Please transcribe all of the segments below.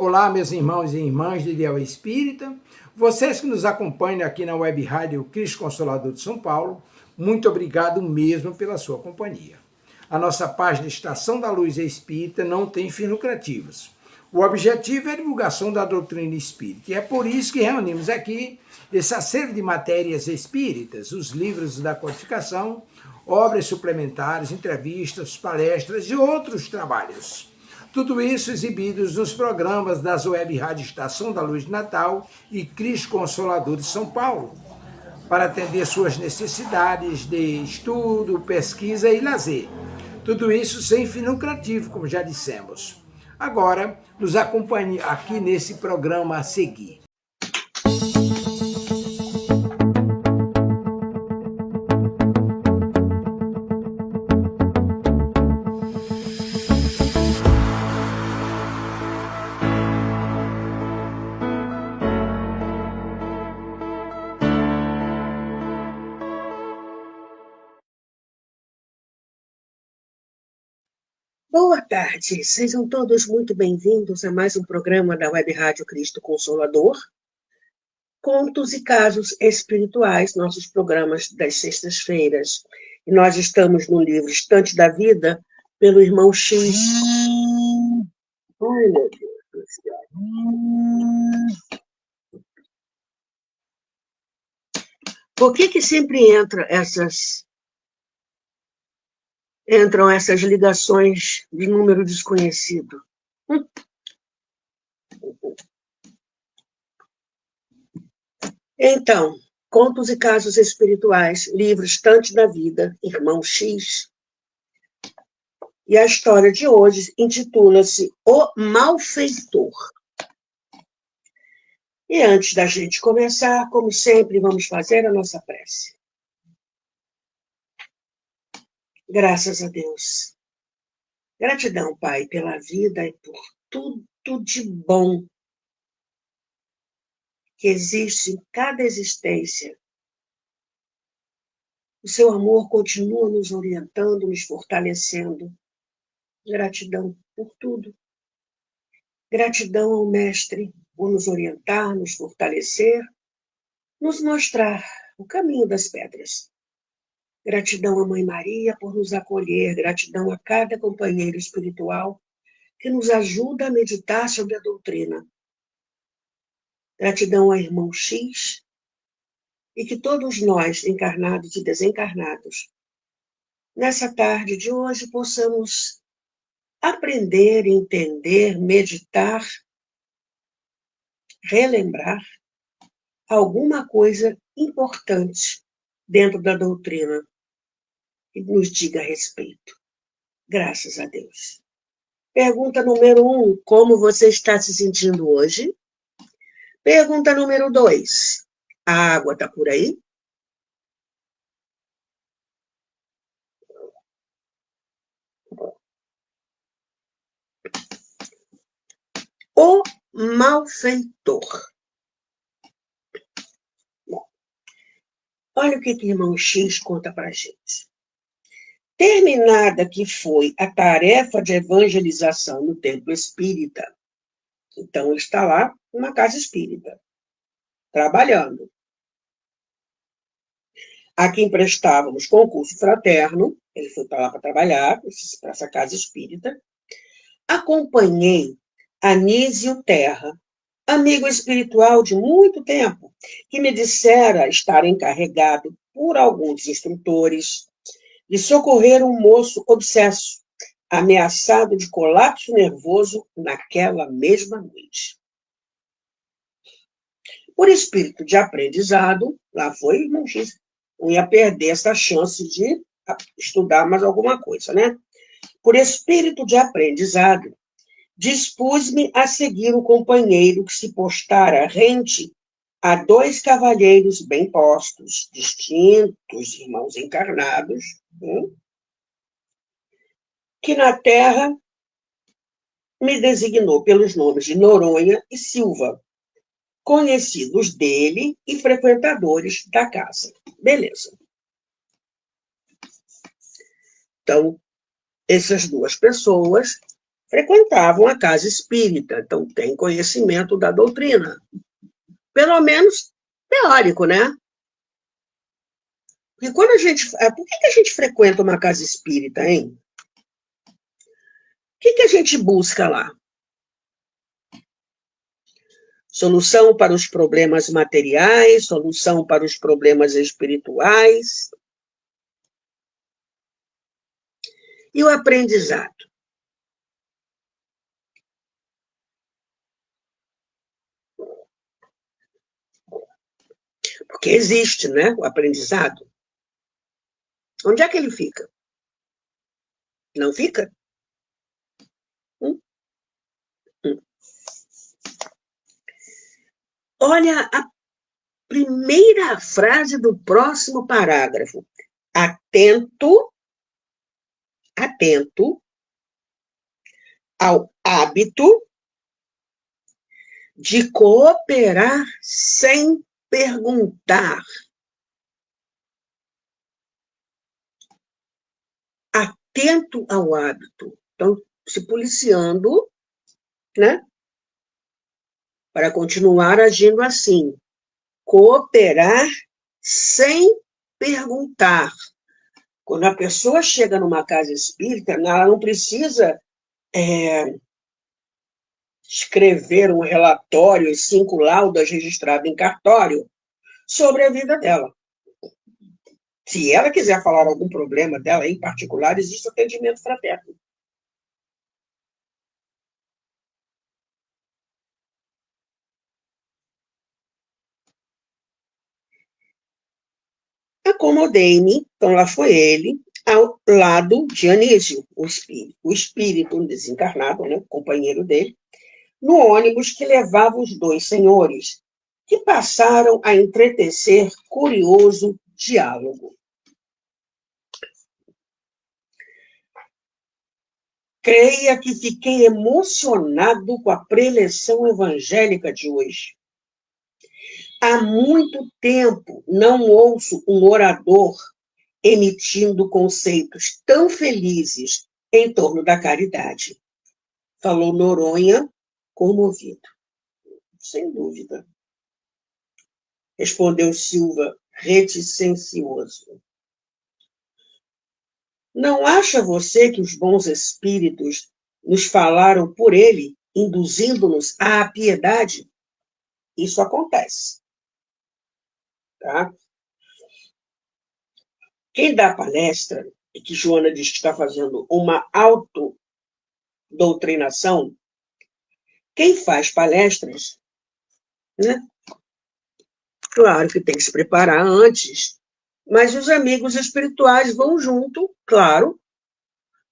Olá, meus irmãos e irmãs de Ideal Espírita, vocês que nos acompanham aqui na Web Rádio Cristo Consolador de São Paulo, muito obrigado mesmo pela sua companhia. A nossa página Estação da Luz Espírita não tem fins lucrativos. O objetivo é a divulgação da doutrina espírita, e é por isso que reunimos aqui esse acervo de matérias espíritas, os livros da codificação, obras suplementares, entrevistas, palestras e outros trabalhos. Tudo isso exibidos nos programas das Web Rádio Estação da Luz de Natal e Cristo Consolador de São Paulo, para atender suas necessidades de estudo, pesquisa e lazer. Tudo isso sem fim lucrativo, como já dissemos. Agora, nos acompanhe aqui nesse programa a seguir. Boa tarde, sejam todos muito bem-vindos a mais um programa da Web Rádio Cristo Consolador, Contos e Casos Espirituais, nossos programas das sextas-feiras. E nós estamos no livro Estante da Vida, pelo irmão X. Ai, meu Deus do céu. Por que sempre entram essas ligações de número desconhecido? Então, Contos e Casos Espirituais, livro Estante da Vida, irmão X. E a história de hoje intitula-se O Malfeitor. E antes da gente começar, como sempre, vamos fazer a nossa prece. Graças a Deus. Gratidão, Pai, pela vida e por tudo de bom que existe em cada existência. O seu amor continua nos orientando, nos fortalecendo. Gratidão por tudo. Gratidão ao Mestre por nos orientar, nos fortalecer, nos mostrar o caminho das pedras. Gratidão à Mãe Maria por nos acolher, gratidão a cada companheiro espiritual que nos ajuda a meditar sobre a doutrina. Gratidão ao irmão X e que todos nós, encarnados e desencarnados, nessa tarde de hoje possamos aprender, entender, meditar, relembrar alguma coisa importante dentro da doutrina que nos diga a respeito. Graças a Deus. Pergunta número 1, como você está se sentindo hoje? Pergunta número 2, a água está por aí? O malfeitor. Bom, olha o que o irmão X conta para a gente. Terminada que foi a tarefa de evangelização no templo espírita, então ele está lá numa casa espírita, trabalhando. A quem prestávamos concurso fraterno, ele foi para lá para trabalhar, para essa casa espírita. Acompanhei Anísio Terra, amigo espiritual de muito tempo, que me dissera estar encarregado por alguns instrutores de socorrer um moço obsesso, ameaçado de colapso nervoso naquela mesma noite. Por espírito de aprendizado, lá foi irmão X, não ia perder essa chance de estudar mais alguma coisa, né? Por espírito de aprendizado, dispus-me a seguir o companheiro que se postara rente a 2 cavalheiros bem postos, distintos, irmãos encarnados, que na terra me designou pelos nomes de Noronha e Silva, conhecidos dele e frequentadores da casa. Beleza. Então, essas 2 pessoas frequentavam a casa espírita, então tem conhecimento da doutrina. Pelo menos teórico, né? Porque quando a gente. Por que a gente frequenta uma casa espírita, hein? O que a gente busca lá? Solução para os problemas materiais, solução para os problemas espirituais. E o aprendizado? Porque existe, né, o aprendizado. Onde é que ele fica? Não fica? Olha a primeira frase do próximo parágrafo. Atento ao hábito de cooperar sem perguntar. Atento ao hábito. Então, se policiando, né? Para continuar agindo assim. Cooperar sem perguntar. Quando a pessoa chega numa casa espírita, ela não precisa escrever um relatório e 5 laudas registradas em cartório sobre a vida dela. Se ela quiser falar algum problema dela em particular, existe atendimento fraterno. Acomodei-me, então lá foi ele, ao lado de Anísio, o espírito desencarnado, né, o companheiro dele, no ônibus que levava os dois senhores, que passaram a entretecer curioso diálogo. Creia que fiquei emocionado com a preleção evangélica de hoje. Há muito tempo não ouço um orador emitindo conceitos tão felizes em torno da caridade. Falou Noronha, comovido. Sem dúvida. Respondeu Silva, reticencioso. Não acha você que os bons espíritos nos falaram por ele, induzindo-nos à piedade? Isso acontece. Tá? Quem dá palestra, e que Joana diz que está fazendo uma autodoutrinação, quem faz palestras, né? Claro que tem que se preparar antes, mas os amigos espirituais vão junto, claro,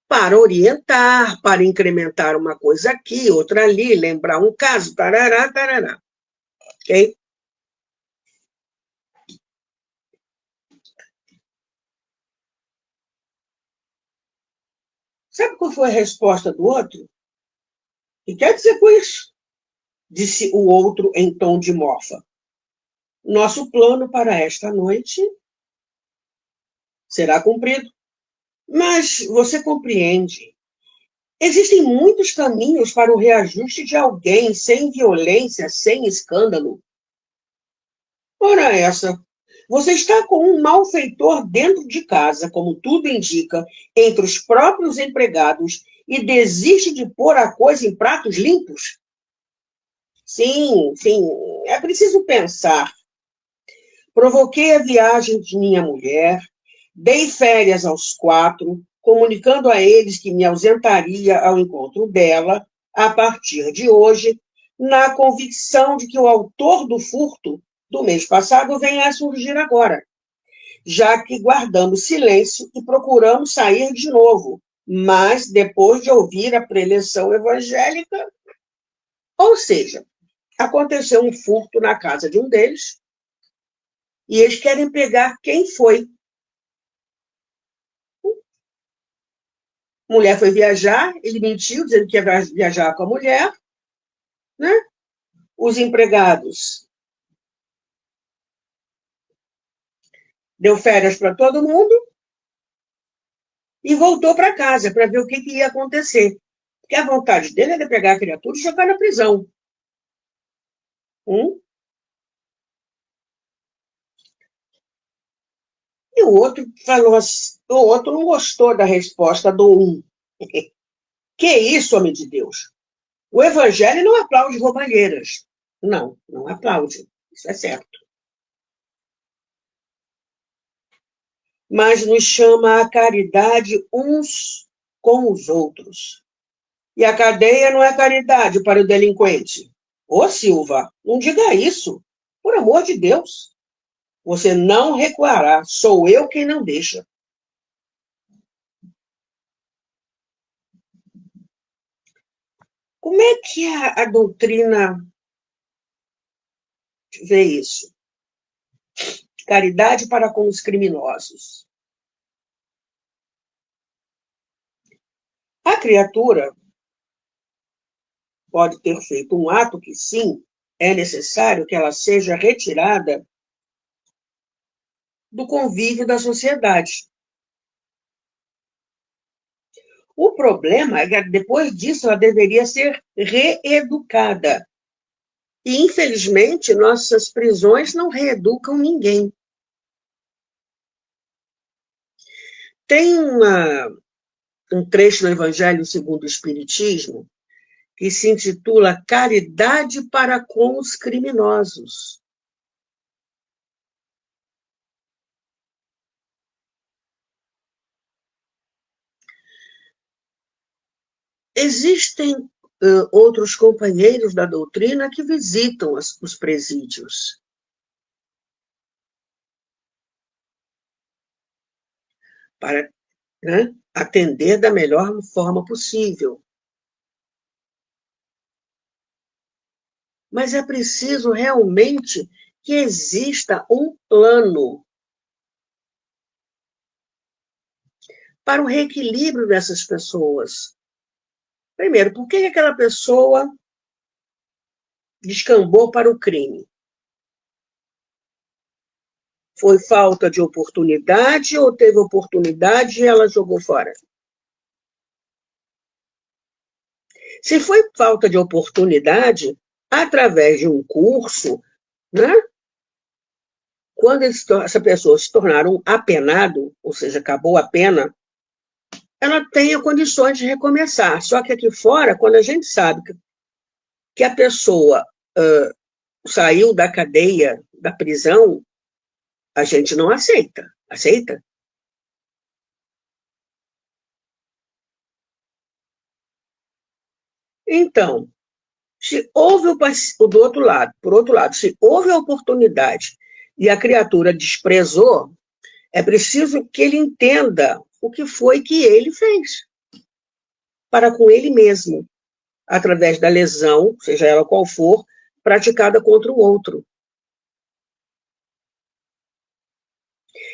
para orientar, para incrementar uma coisa aqui, outra ali, lembrar um caso, tarará, tarará. Ok? Sabe qual foi a resposta do outro? O que quer dizer com isso? Disse o outro em tom de mofa. Nosso plano para esta noite será cumprido. Mas você compreende. Existem muitos caminhos para o reajuste de alguém sem violência, sem escândalo. Ora essa, você está com um malfeitor dentro de casa, como tudo indica, entre os próprios empregados, e desiste de pôr a coisa em pratos limpos? Sim, é preciso pensar. Provoquei a viagem de minha mulher, dei férias aos 4, comunicando a eles que me ausentaria ao encontro dela, a partir de hoje, na convicção de que o autor do furto do mês passado venha a surgir agora, já que guardamos silêncio e procuramos sair de novo, mas depois de ouvir a preleção evangélica. Ou seja, aconteceu um furto na casa de um deles e eles querem pegar quem foi. A mulher foi viajar, ele mentiu, dizendo que ia viajar com a mulher, né? Os empregados deu férias para todo mundo e voltou para casa para ver o que ia acontecer. Porque a vontade dele é de pegar a criatura e jogar na prisão. E o outro falou assim, o outro não gostou da resposta do um. Que isso, homem de Deus? O evangelho não aplaude roubalheiras. Não, não aplaude. Isso é certo. Mas nos chama a caridade uns com os outros. E a cadeia não é caridade para o delinquente. Ô, Silva, não diga isso. Por amor de Deus. Você não recuará. Sou eu quem não deixa. Como é que a doutrina vê isso? Caridade para com os criminosos. A criatura pode ter feito um ato que, sim, é necessário que ela seja retirada do convívio da sociedade. O problema é que, depois disso, ela deveria ser reeducada. E, infelizmente, nossas prisões não reeducam ninguém. Tem um trecho no Evangelho segundo o Espiritismo que se intitula Caridade para com os criminosos. Existem outros companheiros da doutrina que visitam os presídios. Para, né, atender da melhor forma possível. Mas é preciso realmente que exista um plano para o reequilíbrio dessas pessoas. Primeiro, por que aquela pessoa descambou para o crime? Foi falta de oportunidade ou teve oportunidade e ela jogou fora? Se foi falta de oportunidade, através de um curso, né? Quando essa pessoa se tornar um apenado, ou seja, acabou a pena, ela tenha condições de recomeçar. Só que aqui fora, quando a gente sabe que a pessoa saiu da cadeia, da prisão, a gente não aceita. Aceita? Então, se houve do outro lado, por outro lado, se houve a oportunidade e a criatura desprezou, é preciso que ele entenda o que foi que ele fez para com ele mesmo, através da lesão, seja ela qual for, praticada contra o outro.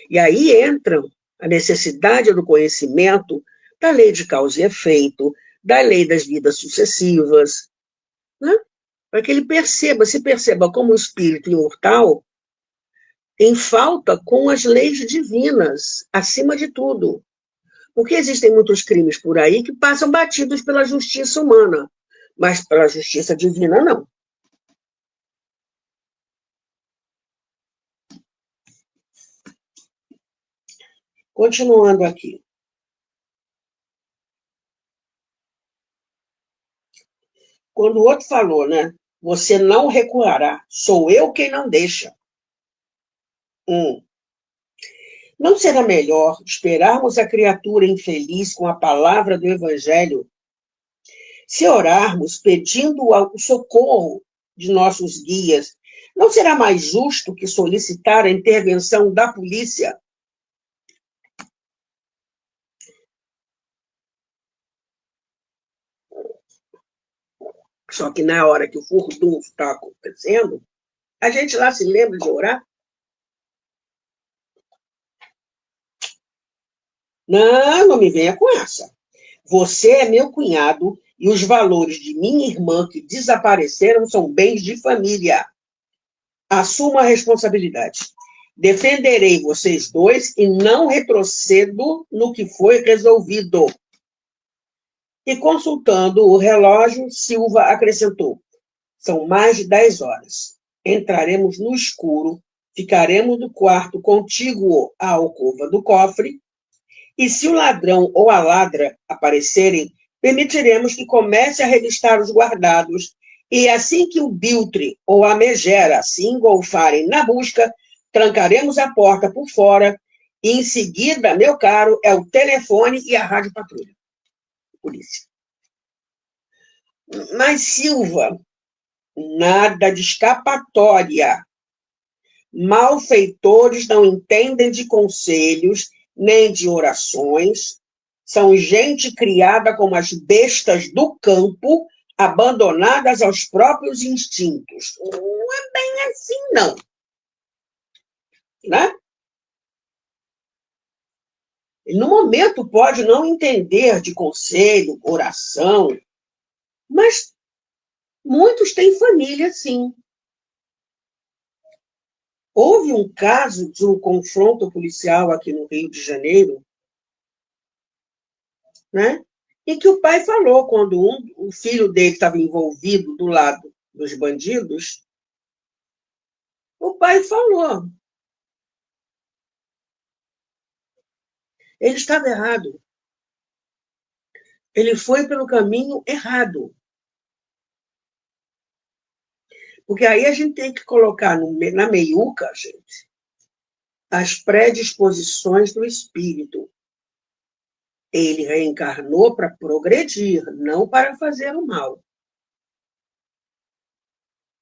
E aí entra a necessidade do conhecimento da lei de causa e efeito, da lei das vidas sucessivas, né? Para que ele se perceba como um espírito imortal em falta com as leis divinas, acima de tudo. Porque existem muitos crimes por aí que passam batidos pela justiça humana, mas pela justiça divina, não. Continuando aqui. Quando o outro falou, né? Você não recuará, sou eu quem não deixa. Não será melhor esperarmos a criatura infeliz com a palavra do Evangelho, se orarmos pedindo o socorro de nossos guias? Não será mais justo que solicitar a intervenção da polícia? Só que na hora que o furdunço está acontecendo, a gente lá se lembra de orar? Não, não me venha com essa. Você é meu cunhado e os valores de minha irmã que desapareceram são bens de família. Assuma a responsabilidade. Defenderei vocês dois e não retrocedo no que foi resolvido. E consultando o relógio, Silva acrescentou: são mais de 10 horas. Entraremos no escuro, ficaremos no quarto contíguo à alcova do cofre, e se o ladrão ou a ladra aparecerem, permitiremos que comece a revistar os guardados, e assim que o biltre ou a megera se engolfarem na busca, trancaremos a porta por fora, e em seguida, meu caro, é o telefone e a rádio patrulha. Polícia. Mas, Silva, nada de escapatória. Malfeitores não entendem de conselhos, nem de orações. São gente criada como as bestas do campo, abandonadas aos próprios instintos. Não é bem assim, não. Né? No momento pode não entender de conselho, oração, mas muitos têm família, sim. Houve um caso de um confronto policial aqui no Rio de Janeiro, né? E que o pai falou, quando o filho dele estava envolvido do lado dos bandidos, o pai falou. Ele estava errado. Ele foi pelo caminho errado. Porque aí a gente tem que colocar na meiuca, gente, as predisposições do espírito. Ele reencarnou para progredir, não para fazer o mal.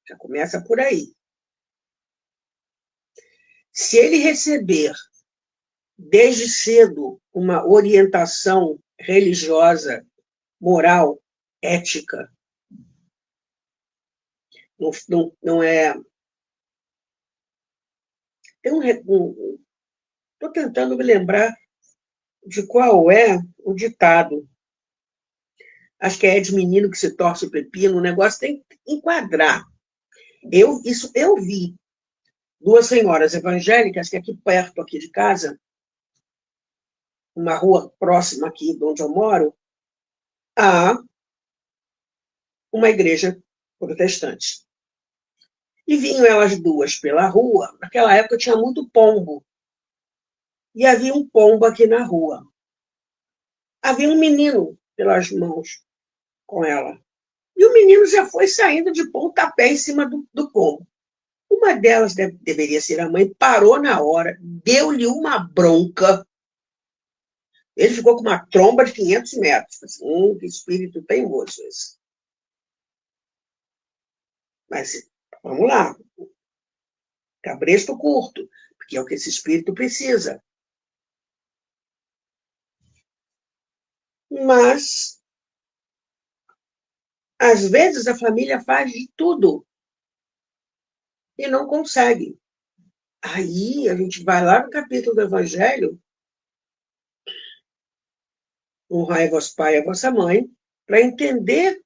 Já começa por aí. Se ele receber, desde cedo, uma orientação religiosa, moral, ética, não é... Estou tentando me lembrar de qual é o ditado. Acho que é de menino que se torce o pepino, o negócio tem que enquadrar. Isso eu vi. Duas senhoras evangélicas, que aqui perto aqui de casa, uma rua próxima aqui de onde eu moro, há uma igreja protestante. E vinham elas duas pela rua. Naquela época tinha muito pombo. E havia um pombo aqui na rua. Havia um menino pelas mãos com ela. E o menino já foi saindo de pontapé em cima do pombo. Uma delas, deveria ser a mãe, parou na hora, deu-lhe uma bronca. Ele ficou com uma tromba de 500 metros. Assim, que espírito teimoso esse. Mas, vamos lá. Cabresto curto, porque é o que esse espírito precisa. Mas, às vezes, a família faz de tudo e não consegue. Aí, a gente vai lá no capítulo do Evangelho, honrai vosso pai e a vossa mãe, para entender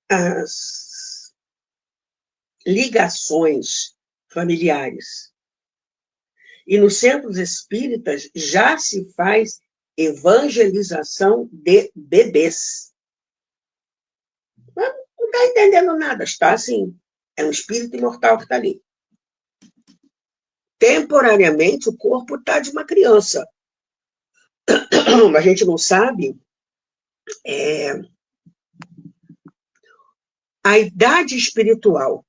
as ligações familiares. E nos centros espíritas já se faz evangelização de bebês. Mas não está entendendo nada, está assim. É um espírito imortal que está ali. Temporariamente, o corpo está de uma criança. A gente não sabe a idade espiritual.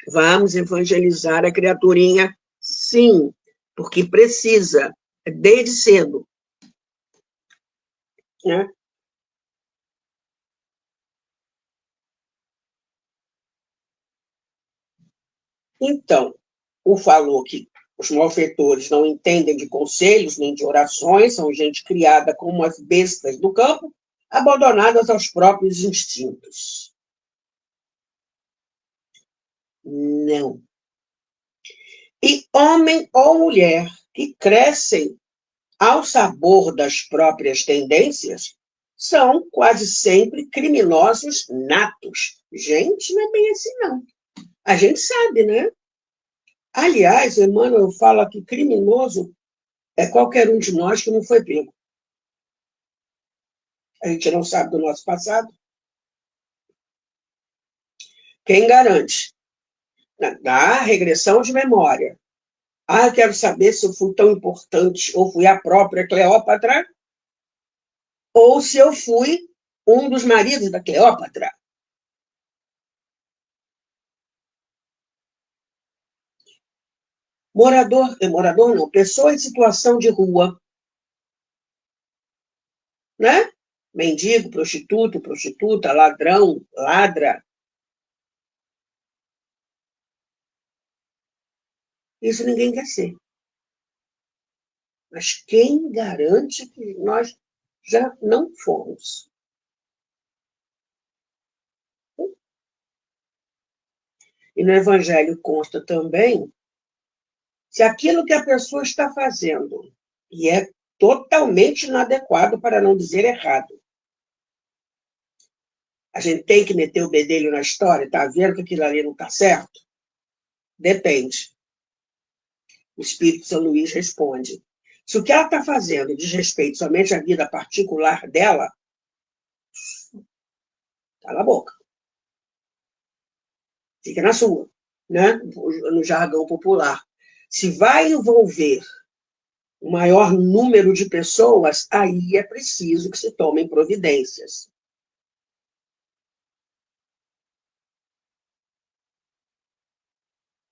Vamos evangelizar a criaturinha? Sim, porque precisa, desde cedo. Né? Então, o falou que os malfeitores não entendem de conselhos nem de orações, são gente criada como as bestas do campo, abandonadas aos próprios instintos. Não. E homem ou mulher que crescem ao sabor das próprias tendências são quase sempre criminosos natos. Gente, não é bem assim, não. A gente sabe, né? Aliás, Emmanuel fala que criminoso É qualquer um de nós que não foi pego. A gente não sabe do nosso passado. Quem garante? Da regressão de memória. Ah, eu quero saber se eu fui tão importante ou fui a própria Cleópatra ou se eu fui um dos maridos da Cleópatra. Morador não, pessoa em situação de rua, né? Mendigo, prostituto, prostituta, ladrão, ladra. Isso ninguém quer ser. Mas quem garante que nós já não fomos? E no Evangelho consta também se aquilo que a pessoa está fazendo e é totalmente inadequado, para não dizer errado. A gente tem que meter o bedelho na história, tá vendo que aquilo ali não está certo? Depende. O Espírito São Luís responde. Se o que ela está fazendo diz respeito somente à vida particular dela, cala a boca. Fica na sua, né? No jargão popular. Se vai envolver o maior número de pessoas, aí é preciso que se tomem providências.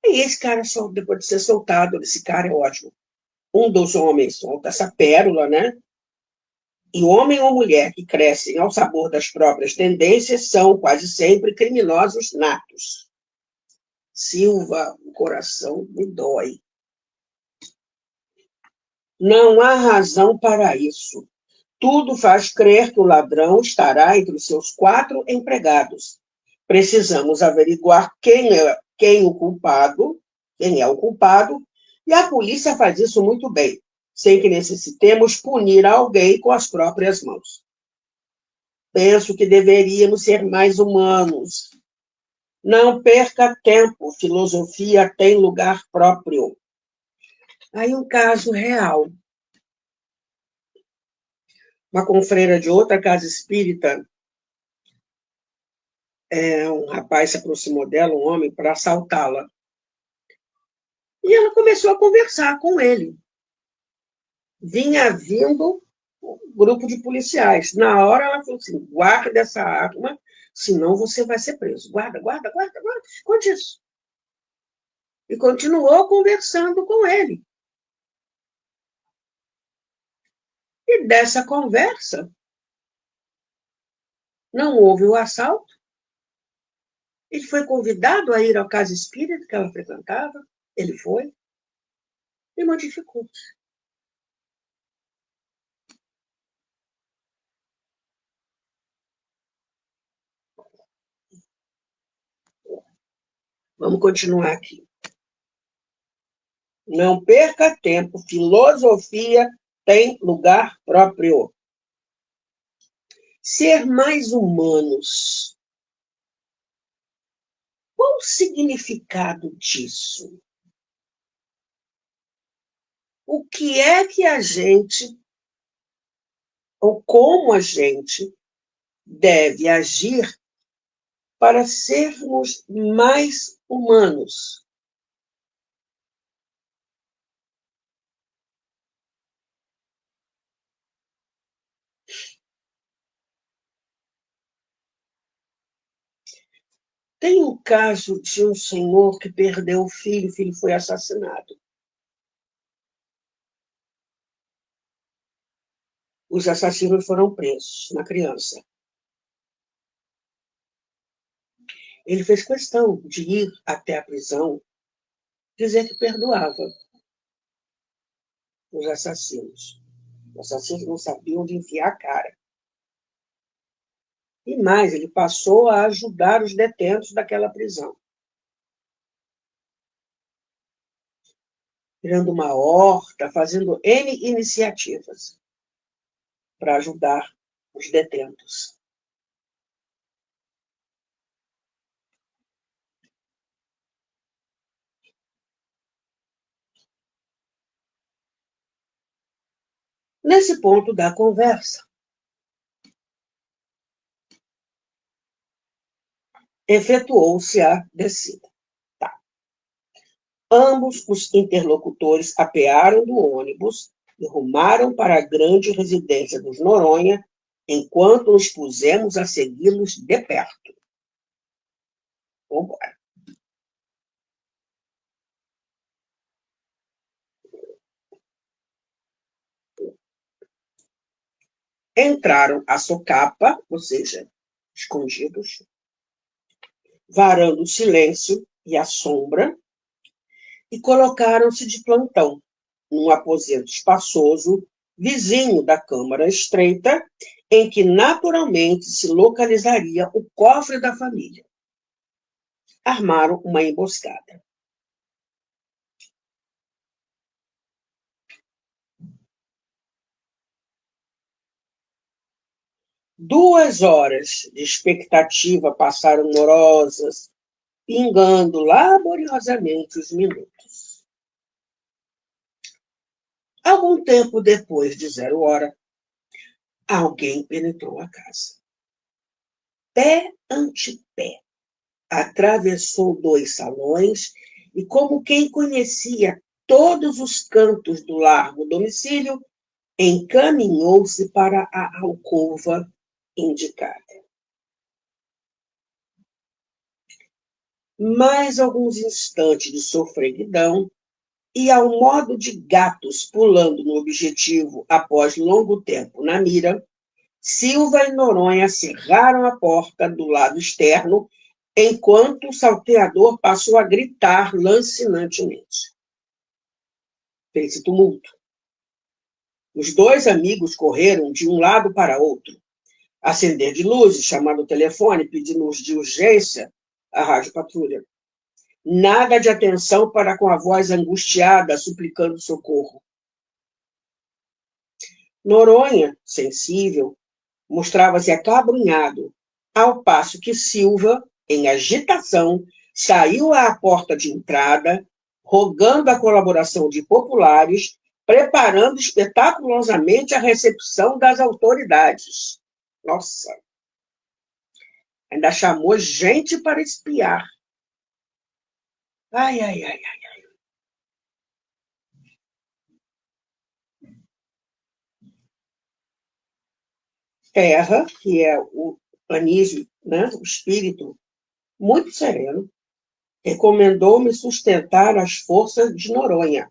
E esse cara, depois de ser soltado, esse cara é ótimo. Um dos homens solta essa pérola, né? E homem ou mulher que crescem ao sabor das próprias tendências são quase sempre criminosos natos. Silva, o coração me dói. Não há razão para isso. Tudo faz crer que o ladrão estará entre os seus 4 empregados. Precisamos averiguar quem é o culpado, e a polícia faz isso muito bem, sem que necessitemos punir alguém com as próprias mãos. Penso que deveríamos ser mais humanos. Não perca tempo, filosofia tem lugar próprio. Aí um caso real. Uma confreira de outra casa espírita, um rapaz se aproximou dela, um homem, para assaltá-la. E ela começou a conversar com ele. Vinha vindo um grupo de policiais. Na hora ela falou assim, guarda essa arma, senão você vai ser preso. Guarda, guarda, guarda, guarda. Esconde isso. E continuou conversando com ele. E dessa conversa, não houve o assalto. Ele foi convidado a ir à casa espírita que ela frequentava. Ele foi e modificou. Vamos continuar aqui. Não perca tempo. Filosofia tem lugar próprio. Ser mais humanos. Qual o significado disso? O que é que a gente, ou como a gente, deve agir para sermos mais humanos? Tem um caso de um senhor que perdeu o filho foi assassinado. Os assassinos foram presos na criança. Ele fez questão de ir até a prisão, dizer que perdoava os assassinos. Os assassinos não sabiam onde enfiar a cara. E mais, ele passou a ajudar os detentos daquela prisão. Criando uma horta, fazendo N iniciativas para ajudar os detentos. Nesse ponto da conversa, efetuou-se a descida. Tá. Ambos os interlocutores apearam do ônibus e rumaram para a grande residência dos Noronha, enquanto nos pusemos a segui-los de perto. Vambora. Entraram à socapa, ou seja, escondidos, varando o silêncio e a sombra, e colocaram-se de plantão, num aposento espaçoso, vizinho da câmara estreita, em que naturalmente se localizaria o cofre da família. Armaram uma emboscada. Duas horas de expectativa passaram morosas, pingando laboriosamente os minutos. Algum tempo depois de 0 hora, alguém penetrou a casa. Pé ante pé, atravessou 2 salões e, como quem conhecia todos os cantos do largo domicílio, encaminhou-se para a alcova indicada. Mais alguns instantes de sofreguidão e, ao modo de gatos pulando no objetivo após longo tempo na mira, Silva e Noronha cerraram a porta do lado externo, enquanto o salteador passou a gritar lancinantemente. Fez-se tumulto. Os 2 amigos correram de um lado para outro, acender de luzes, chamando o telefone, pedindo de urgência a rádio patrulha. Nada de atenção para com a voz angustiada, suplicando socorro. Noronha, sensível, mostrava-se acabrunhado, ao passo que Silva, em agitação, saiu à porta de entrada, rogando a colaboração de populares, preparando espetaculosamente a recepção das autoridades. Nossa! Ainda chamou gente para espiar. Ai, ai, ai, ai. Terra, que é o Anísio, né, o espírito muito sereno, recomendou-me sustentar as forças de Noronha,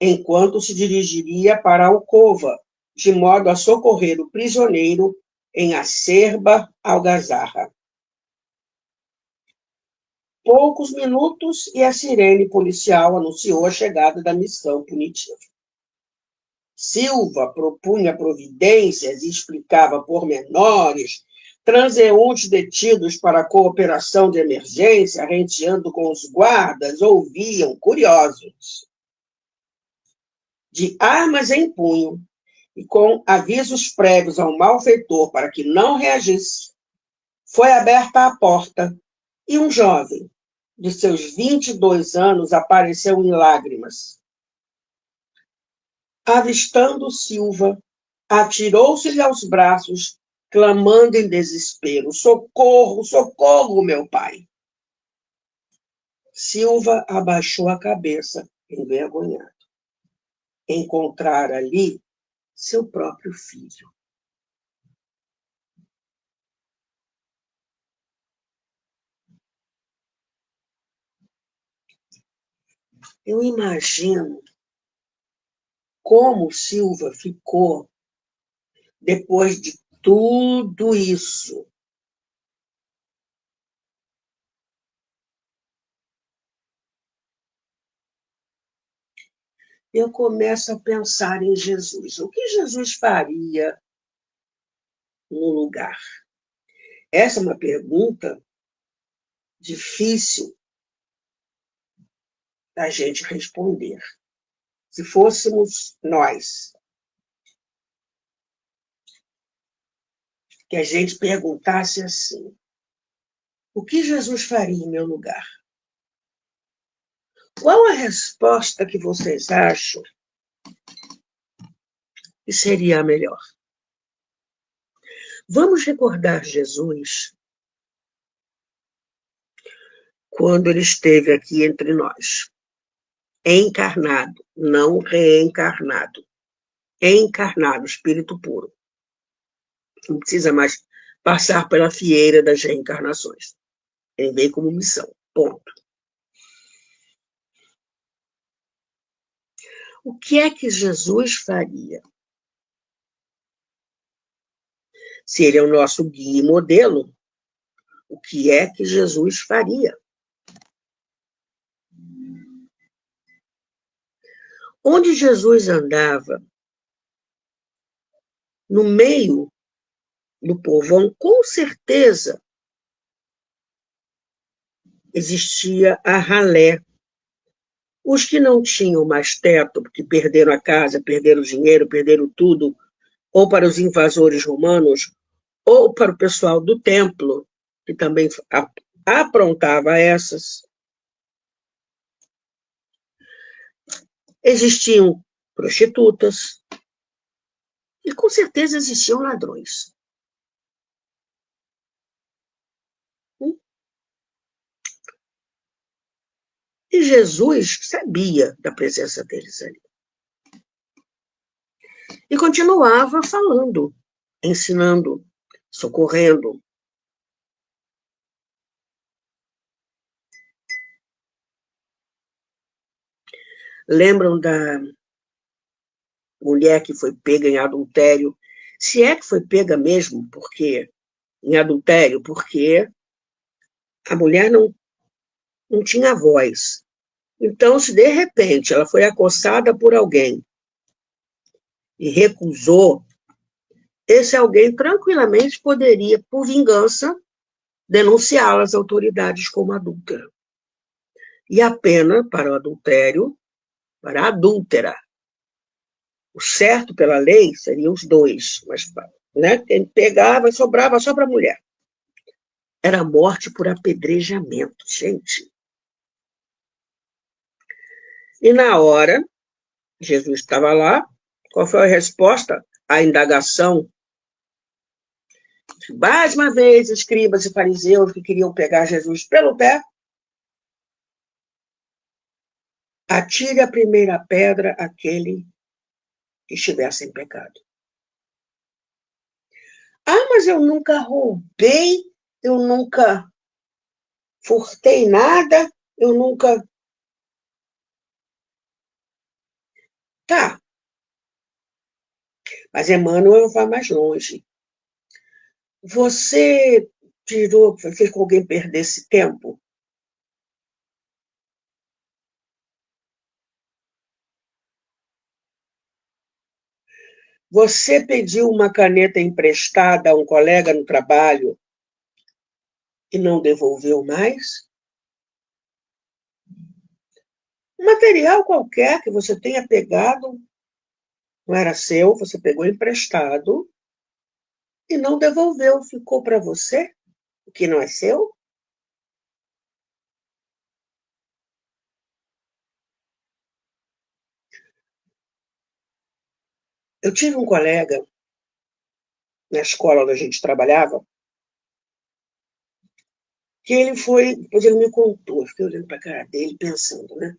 enquanto se dirigiria para a alcova, de modo a socorrer o prisioneiro em acerba algazarra. Poucos minutos e a sirene policial anunciou a chegada da missão punitiva. Silva propunha providências e explicava pormenores, transeuntes detidos para a cooperação de emergência, renteando com os guardas, ouviam, curiosos. De armas em punho e com avisos prévios ao malfeitor para que não reagisse, foi aberta a porta e um jovem, de seus 22 anos, apareceu em lágrimas. Avistando Silva, atirou-se-lhe aos braços, clamando em desespero: socorro, socorro, meu pai! Silva abaixou a cabeça, envergonhado. Encontrara ali seu próprio filho. Eu imagino como Silva ficou depois de tudo isso. Eu começo a pensar em Jesus. O que Jesus faria no lugar? Essa é uma pergunta difícil da gente responder. Se fôssemos nós, que a gente perguntasse assim: o que Jesus faria em meu lugar? Qual a resposta que vocês acham que seria a melhor. Vamos recordar Jesus quando ele esteve aqui entre nós, encarnado, não reencarnado, encarnado, espírito puro. Não precisa mais passar pela fieira das reencarnações. Ele veio como missão, ponto. O que é que Jesus faria? Se ele é o nosso guia e modelo, o que é que Jesus faria? Onde Jesus andava, no meio do povão, com certeza existia a ralé. Os que não tinham mais teto, porque perderam a casa, perderam o dinheiro, perderam tudo, ou para os invasores romanos, ou para o pessoal do templo, que também aprontava essas. Existiam prostitutas e, com certeza, existiam ladrões. E Jesus sabia da presença deles ali. E continuava falando, ensinando, socorrendo. Lembram da mulher que foi pega em adultério? Se é que foi pega mesmo, porque em adultério, porque a mulher não tinha voz. Então, se de repente ela foi acossada por alguém e recusou, esse alguém tranquilamente poderia, por vingança, denunciá-la às autoridades como adúltera. E a pena para o adultério, para a adúltera, o certo pela lei seriam os dois, mas quem pegava sobrava só para a mulher. Era morte por apedrejamento, gente. E na hora, Jesus estava lá, qual foi a resposta à indagação? Mais uma vez, escribas e fariseus que queriam pegar Jesus pelo pé, atire a primeira pedra àquele que estivesse em pecado. Ah, mas eu nunca roubei, eu nunca furtei nada, eu nunca... Tá. Mas Emmanuel vai mais longe. Você fez com alguém perder esse tempo? Você pediu uma caneta emprestada a um colega no trabalho e não devolveu mais? Um material qualquer que você tenha pegado, não era seu, você pegou emprestado e não devolveu, ficou para você, o que não é seu? Eu tive um colega na escola onde a gente trabalhava, que ele foi, depois ele me contou, eu fiquei olhando para a cara dele, pensando, né?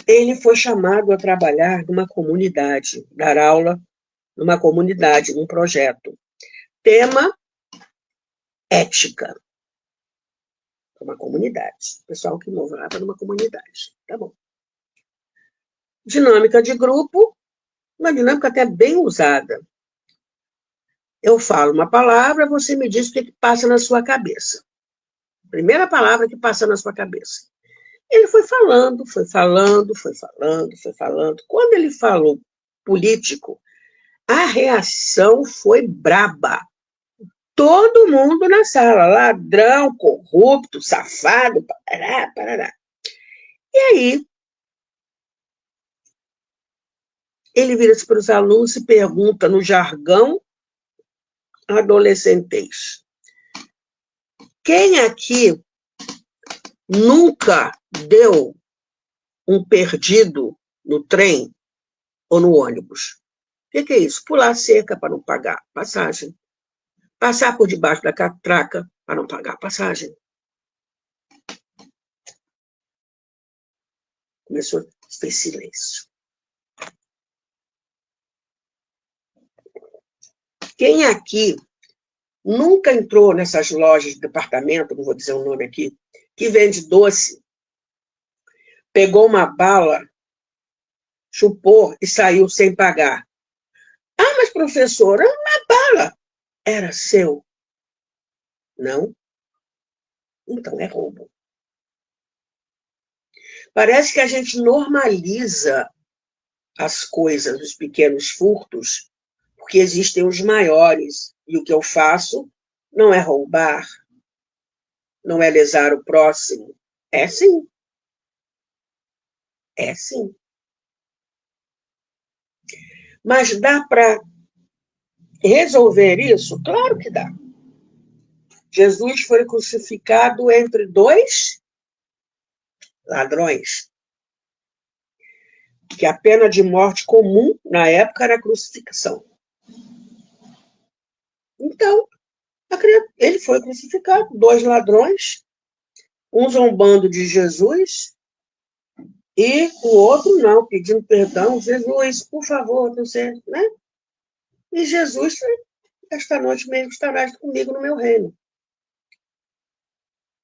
Ele foi chamado a trabalhar numa comunidade, dar aula numa comunidade, num projeto. Tema, ética. Uma comunidade. O pessoal que morava numa comunidade. Tá bom. Dinâmica de grupo, uma dinâmica até bem usada. Eu falo uma palavra, você me diz o que passa na sua cabeça. Primeira palavra que passa na sua cabeça. Ele foi falando, foi falando, foi falando, foi falando. Quando ele falou político, a reação foi braba. Todo mundo na sala, ladrão, corrupto, safado, parará, parará. E aí, ele vira-se para os alunos e pergunta no jargão adolescentês: quem aqui nunca deu um perdido no trem ou no ônibus? que é isso? Pular a cerca para não pagar passagem. Passar por debaixo da catraca para não pagar passagem. Começou, fez silêncio. Quem aqui nunca entrou nessas lojas de departamento, não vou dizer o nome aqui, que vende doce, pegou uma bala, chupou e saiu sem pagar? Ah, mas professora, uma bala. Era seu. Não? Então é roubo. Parece que a gente normaliza as coisas, os pequenos furtos, porque existem os maiores. E o que eu faço não é roubar, não é lesar o próximo. É sim. É sim. Mas dá para resolver isso? Claro que dá. Jesus foi crucificado entre dois ladrões. Que a pena de morte comum, na época, era a crucificação. Então, ele foi crucificado, dois ladrões, um zombando de Jesus e o outro não, pedindo perdão. Jesus, por favor, você, né? E Jesus, esta noite mesmo estarás comigo no meu reino.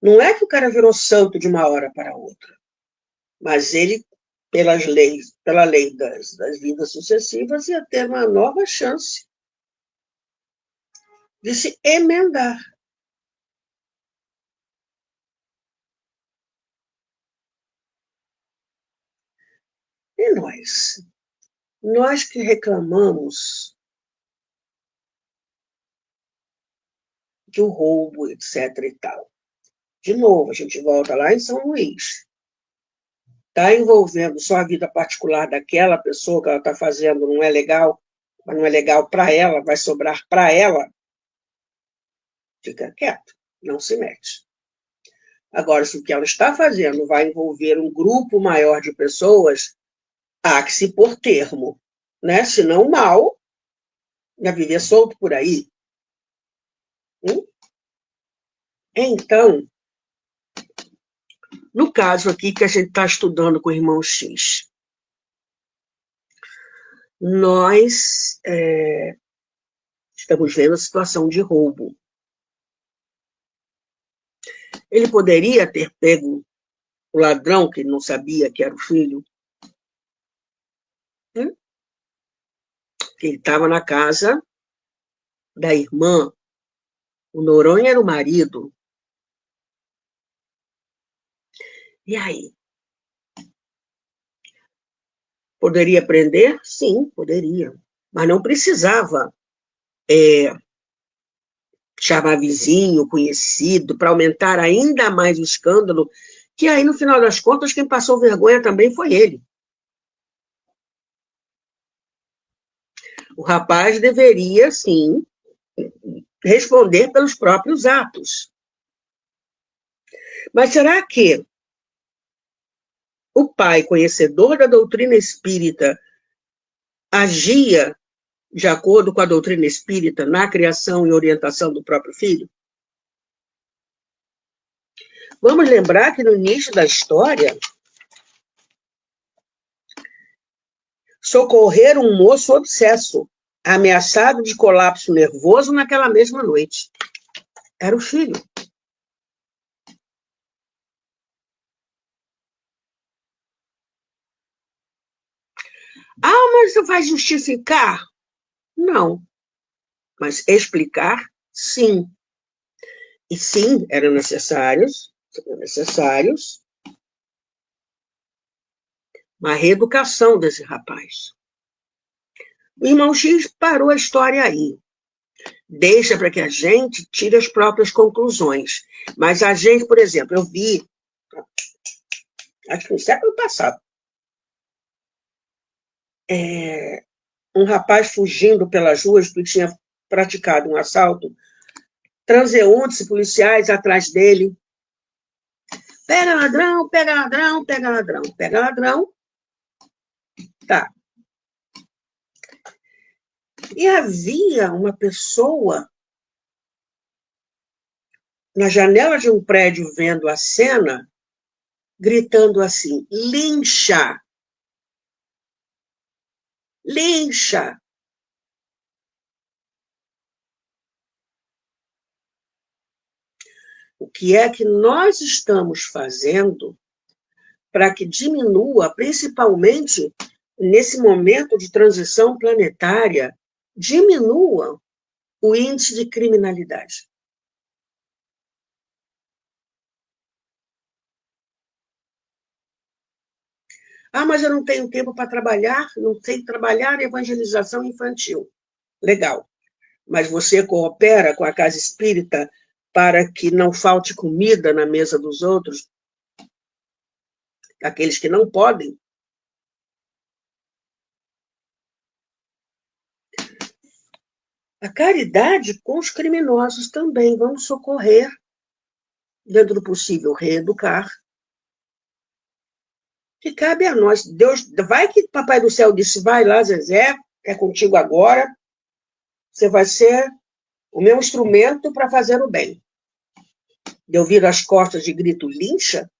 Não é que o cara virou santo de uma hora para outra, mas ele, pela lei das vidas sucessivas, ia ter uma nova chance de se emendar. E nós? Nós que reclamamos de um roubo, etc. e tal. De novo, a gente volta lá em São Luís. Está envolvendo só a vida particular daquela pessoa que ela está fazendo, não é legal, mas não é legal para ela, vai sobrar para ela. Fica quieto, não se mete. Agora, se o que ela está fazendo vai envolver um grupo maior de pessoas, há que se pôr termo, né? Senão o mal vai viver solto por aí. Então, no caso aqui que a gente está estudando com o irmão X, nós estamos vendo a situação de roubo. Ele poderia ter pego o ladrão, que não sabia que era o filho, né? Ele estava na casa da irmã, o Noronha era o marido. E aí? Poderia prender? Sim, poderia. Mas não precisava chamar vizinho, conhecido, para aumentar ainda mais o escândalo, que aí, no final das contas, quem passou vergonha também foi ele. O rapaz deveria, sim, responder pelos próprios atos. Mas será que o pai, conhecedor da doutrina espírita, agia de acordo com a doutrina espírita na criação e orientação do próprio filho? Vamos lembrar que no início da história, socorreram um moço obsesso, ameaçado de colapso nervoso naquela mesma noite. Era o filho. Ah, mas você vai justificar? Não. Mas explicar, sim. E sim, eram necessários uma reeducação desse rapaz. O irmão X parou a história aí. Deixa para que a gente tire as próprias conclusões. Mas a gente, por exemplo, eu vi, acho que no século passado, um rapaz fugindo pelas ruas que tinha praticado um assalto, transeuntes e policiais atrás dele. Pega ladrão, pega ladrão, pega ladrão, pega ladrão. Tá. E havia uma pessoa na janela de um prédio vendo a cena, gritando assim: lincha! Lincha! O que é que nós estamos fazendo para que diminua, principalmente nesse momento de transição planetária, diminua o índice de criminalidade? Ah, mas eu não tenho tempo para trabalhar, não sei trabalhar evangelização infantil. Legal. Mas você coopera com a casa espírita para que não falte comida na mesa dos outros, aqueles que não podem? A caridade com os criminosos também. Vamos socorrer, dentro do possível, reeducar. Que cabe a nós. Deus, vai que Papai do Céu disse: vai lá, Zezé, é contigo agora. Você vai ser o meu instrumento para fazer o bem. De ouvir as costas de grito lincha?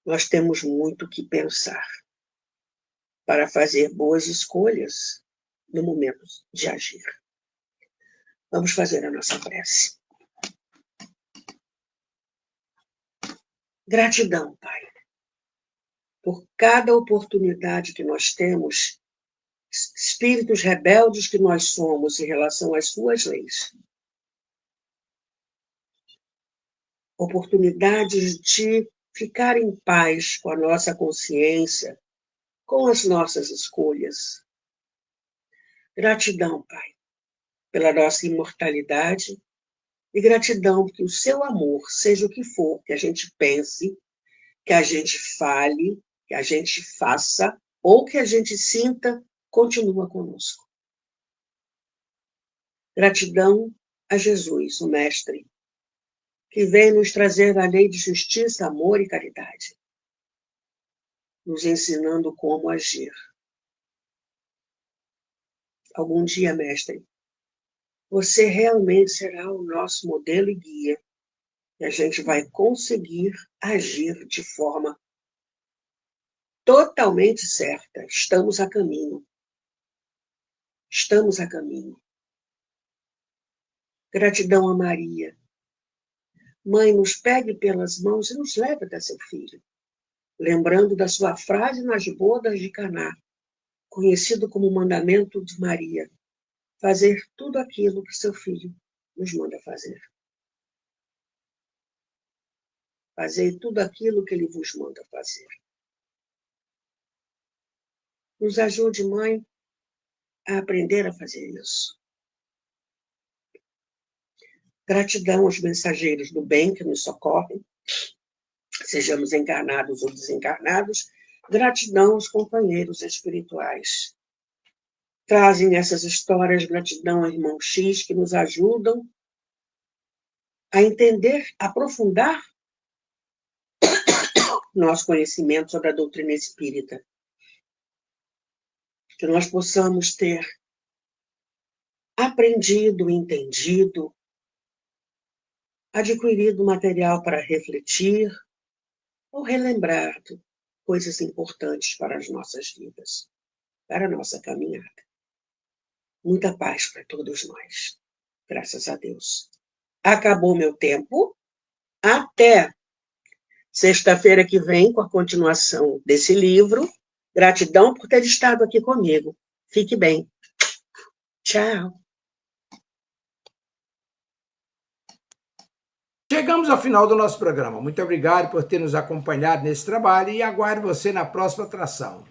Nós temos muito que pensar para fazer boas escolhas no momento de agir. Vamos fazer a nossa prece. Gratidão, Pai, por cada oportunidade que nós temos, espíritos rebeldes que nós somos em relação às suas leis. Oportunidades de ficar em paz com a nossa consciência, com as nossas escolhas. Gratidão, Pai, pela nossa imortalidade e gratidão que o seu amor, seja o que for que a gente pense, que a gente fale, que a gente faça ou que a gente sinta, continua conosco. Gratidão a Jesus, o Mestre, que vem nos trazer a lei de justiça, amor e caridade, nos ensinando como agir. Algum dia, Mestre, você realmente será o nosso modelo e guia, e a gente vai conseguir agir de forma totalmente certa. Estamos a caminho. Estamos a caminho. Gratidão a Maria. Mãe, nos pegue pelas mãos e nos leve até seu filho, lembrando da sua frase nas bodas de Caná, conhecido como mandamento de Maria: fazer tudo aquilo que seu filho nos manda fazer. Fazei tudo aquilo que ele vos manda fazer. Nos ajude, Mãe, a aprender a fazer isso. Gratidão aos mensageiros do bem que nos socorrem, sejamos encarnados ou desencarnados. Gratidão aos companheiros espirituais. Trazem essas histórias, gratidão ao irmão X, que nos ajudam a entender, aprofundar nosso conhecimento sobre a doutrina espírita. Que nós possamos ter aprendido, entendido, adquirido material para refletir ou relembrar coisas importantes para as nossas vidas, para a nossa caminhada. Muita paz para todos nós. Graças a Deus. Acabou meu tempo. Até sexta-feira que vem, com a continuação desse livro. Gratidão por ter estado aqui comigo. Fique bem. Tchau. Chegamos ao final do nosso programa. Muito obrigado por ter nos acompanhado nesse trabalho e aguardo você na próxima atração.